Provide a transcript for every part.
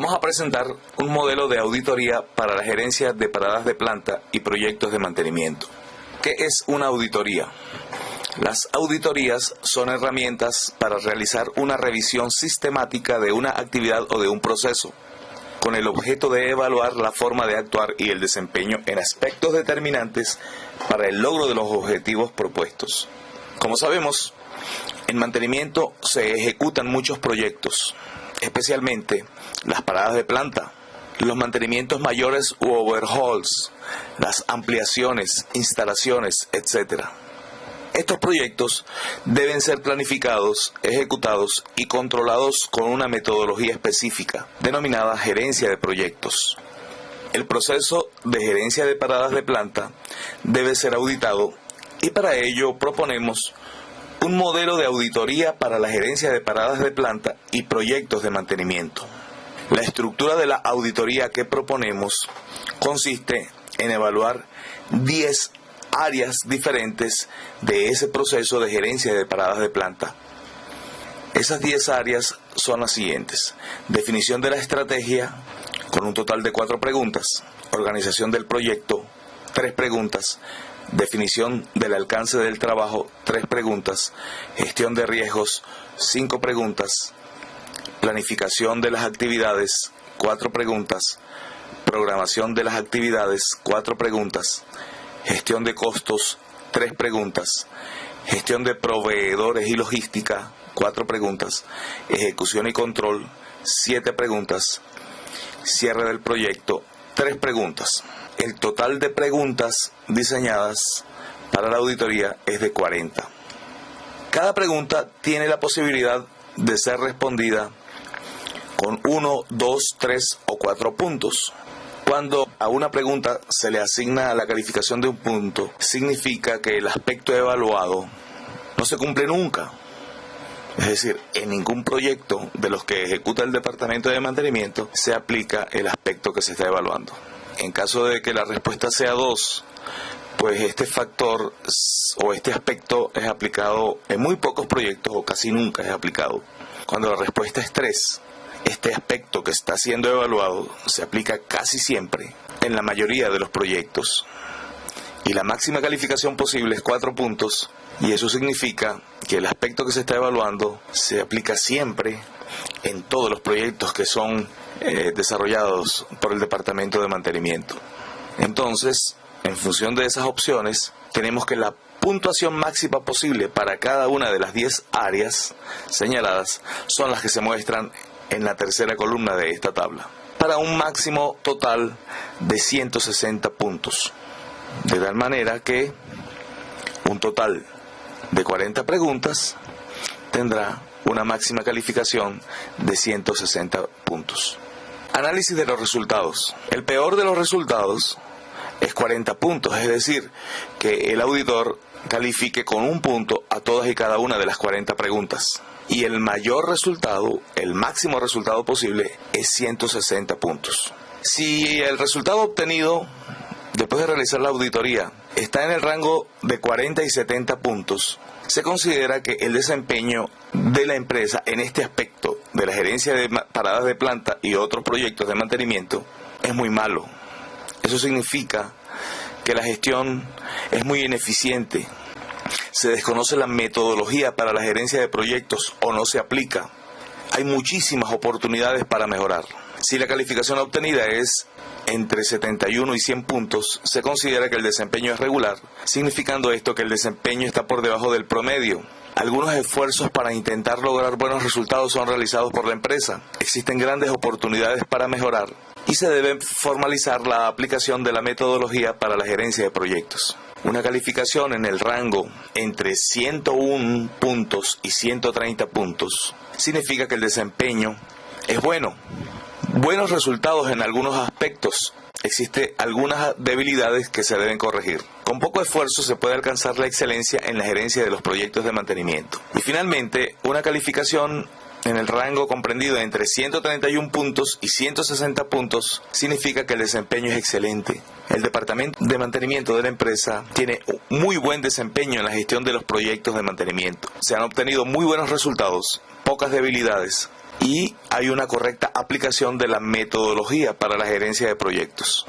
Vamos a presentar un modelo de auditoría para la gerencia de paradas de planta y proyectos de mantenimiento. ¿Qué es una auditoría? Las auditorías son herramientas para realizar una revisión sistemática de una actividad o de un proceso, con el objeto de evaluar la forma de actuar y el desempeño en aspectos determinantes para el logro de los objetivos propuestos. Como sabemos, en mantenimiento se ejecutan muchos proyectos, especialmente las paradas de planta, los mantenimientos mayores u overhauls, las ampliaciones, instalaciones, etc. Estos proyectos deben ser planificados, ejecutados y controlados con una metodología específica, denominada gerencia de proyectos. El proceso de gerencia de paradas de planta debe ser auditado y para ello proponemos un modelo de auditoría para la gerencia de paradas de planta y proyectos de mantenimiento. La estructura de la auditoría que proponemos consiste en evaluar 10 áreas diferentes de ese proceso de gerencia de paradas de planta. Esas 10 áreas son las siguientes: definición de la estrategia, con un total de 4 preguntas; organización del proyecto, 3 preguntas; definición del alcance del trabajo, 3 preguntas; gestión de riesgos, 5 preguntas; planificación de las actividades, 4 preguntas; programación de las actividades, 4 preguntas; gestión de costos, 3 preguntas; gestión de proveedores y logística, 4 preguntas; ejecución y control, 7 preguntas; cierre del proyecto, 3 preguntas. El total de preguntas diseñadas para la auditoría es de 40. Cada pregunta tiene la posibilidad de ser respondida con 1, 2, 3 o 4 puntos. Cuando a una pregunta se le asigna la calificación de un punto, significa que el aspecto evaluado no se cumple nunca. Es decir, en ningún proyecto de los que ejecuta el Departamento de Mantenimiento se aplica el aspecto que se está evaluando. En caso de que la respuesta sea 2, pues este factor o este aspecto es aplicado en muy pocos proyectos o casi nunca es aplicado. Cuando la respuesta es 3, este aspecto que está siendo evaluado se aplica casi siempre en la mayoría de los proyectos. Y la máxima calificación posible es 4 puntos, y eso significa que el aspecto que se está evaluando se aplica siempre en todos los proyectos que son desarrollados por el Departamento de Mantenimiento. Entonces, en función de esas opciones, tenemos que la puntuación máxima posible para cada una de las 10 áreas señaladas son las que se muestran en la tercera columna de esta tabla, para un máximo total de 160 puntos. De tal manera que un total de 40 preguntas tendrá una máxima calificación de 160 puntos. Análisis de los resultados. El peor de los resultados es 40 puntos, es decir, que el auditor califique con 1 punto a todas y cada una de las 40 preguntas. Y el mayor resultado, el máximo resultado posible, es 160 puntos. Si el resultado obtenido después de realizar la auditoría está en el rango de 40 y 70 puntos, se considera que el desempeño de la empresa en este aspecto de la gerencia de paradas de planta y otros proyectos de mantenimiento es muy malo. Eso significa que la gestión es muy ineficiente, se desconoce la metodología para la gerencia de proyectos o no se aplica. Hay muchísimas oportunidades para mejorar. Si la calificación obtenida es entre 71 y 100 puntos, se considera que el desempeño es regular, significando esto que el desempeño está por debajo del promedio. Algunos esfuerzos para intentar lograr buenos resultados son realizados por la empresa. Existen grandes oportunidades para mejorar y se debe formalizar la aplicación de la metodología para la gerencia de proyectos. Una calificación en el rango entre 101 puntos y 130 puntos significa que el desempeño es bueno. Buenos resultados en algunos aspectos. Existen algunas debilidades que se deben corregir. Con poco esfuerzo se puede alcanzar la excelencia en la gerencia de los proyectos de mantenimiento. Y finalmente, una calificación en el rango comprendido entre 131 puntos y 160 puntos significa que el desempeño es excelente. El departamento de mantenimiento de la empresa tiene muy buen desempeño en la gestión de los proyectos de mantenimiento. Se han obtenido muy buenos resultados, pocas debilidades y hay una correcta aplicación de la metodología para la gerencia de proyectos.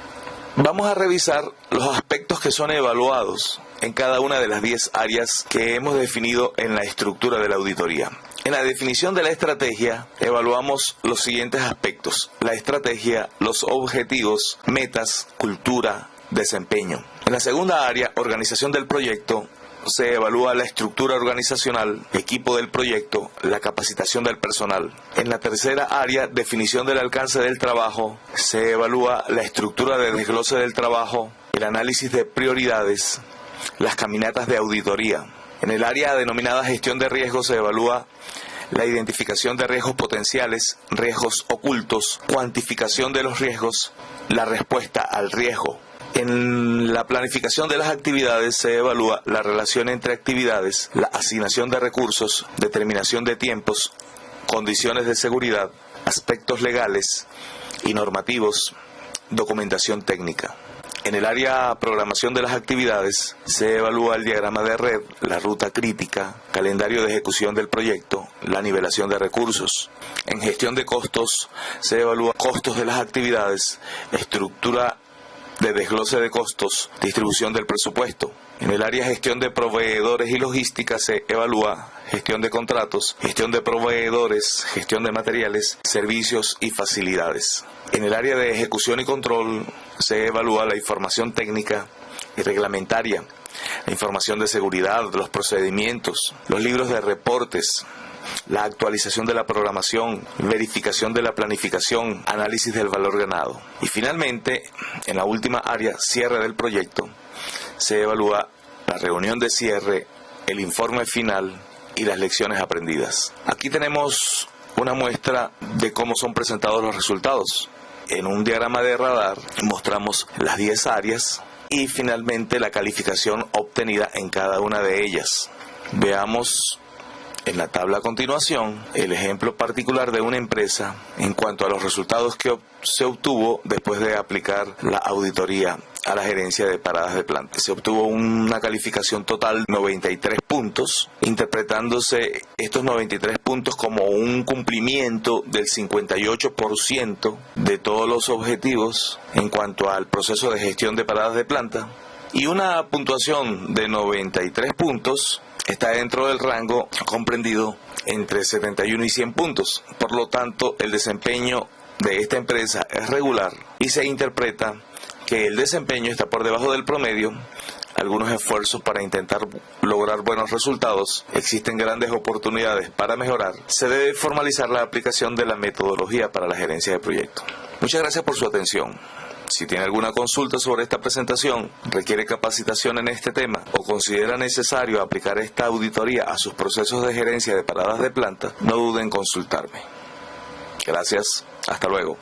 Vamos a revisar los aspectos que son evaluados en cada una de las 10 áreas que hemos definido en la estructura de la auditoría. En la definición de la estrategia, evaluamos los siguientes aspectos: la estrategia, los objetivos, metas, cultura, desempeño. En la segunda área, organización del proyecto, se evalúa la estructura organizacional, equipo del proyecto, la capacitación del personal. En la tercera área, definición del alcance del trabajo, se evalúa la estructura de desglose del trabajo, el análisis de prioridades, las caminatas de auditoría. En el área denominada gestión de riesgos se evalúa la identificación de riesgos potenciales, riesgos ocultos, cuantificación de los riesgos, la respuesta al riesgo. En la planificación de las actividades se evalúa la relación entre actividades, la asignación de recursos, determinación de tiempos, condiciones de seguridad, aspectos legales y normativos, documentación técnica. En el área programación de las actividades se evalúa el diagrama de red, la ruta crítica, calendario de ejecución del proyecto, la nivelación de recursos. En gestión de costos se evalúa costos de las actividades, estructura de desglose de costos, distribución del presupuesto. En el área gestión de proveedores y logística se evalúa gestión de contratos, gestión de proveedores, gestión de materiales, servicios y facilidades. En el área de ejecución y control se evalúa la información técnica y reglamentaria, la información de seguridad, los procedimientos, los libros de reportes, la actualización de la programación, verificación de la planificación, análisis del valor ganado. Y finalmente, en la última área, cierre del proyecto, se evalúa la reunión de cierre, el informe final y las lecciones aprendidas. Aquí tenemos una muestra de cómo son presentados los resultados. En un diagrama de radar mostramos las 10 áreas y finalmente la calificación obtenida en cada una de ellas. Veamos en la tabla a continuación el ejemplo particular de una empresa en cuanto a los resultados que se obtuvo después de aplicar la auditoría a la gerencia de paradas de planta. Se obtuvo una calificación total de 93 puntos, interpretándose estos 93 puntos como un cumplimiento del 58% de todos los objetivos en cuanto al proceso de gestión de paradas de planta, y una puntuación de 93 puntos está dentro del rango comprendido entre 71 y 100 puntos. Por lo tanto, el desempeño de esta empresa es regular y se interpreta que el desempeño está por debajo del promedio. Algunos esfuerzos para intentar lograr buenos resultados, existen grandes oportunidades para mejorar. Se debe formalizar la aplicación de la metodología para la gerencia de proyectos. Muchas gracias por su atención. Si tiene alguna consulta sobre esta presentación, requiere capacitación en este tema o considera necesario aplicar esta auditoría a sus procesos de gerencia de paradas de planta, no duden en consultarme. Gracias. Hasta luego.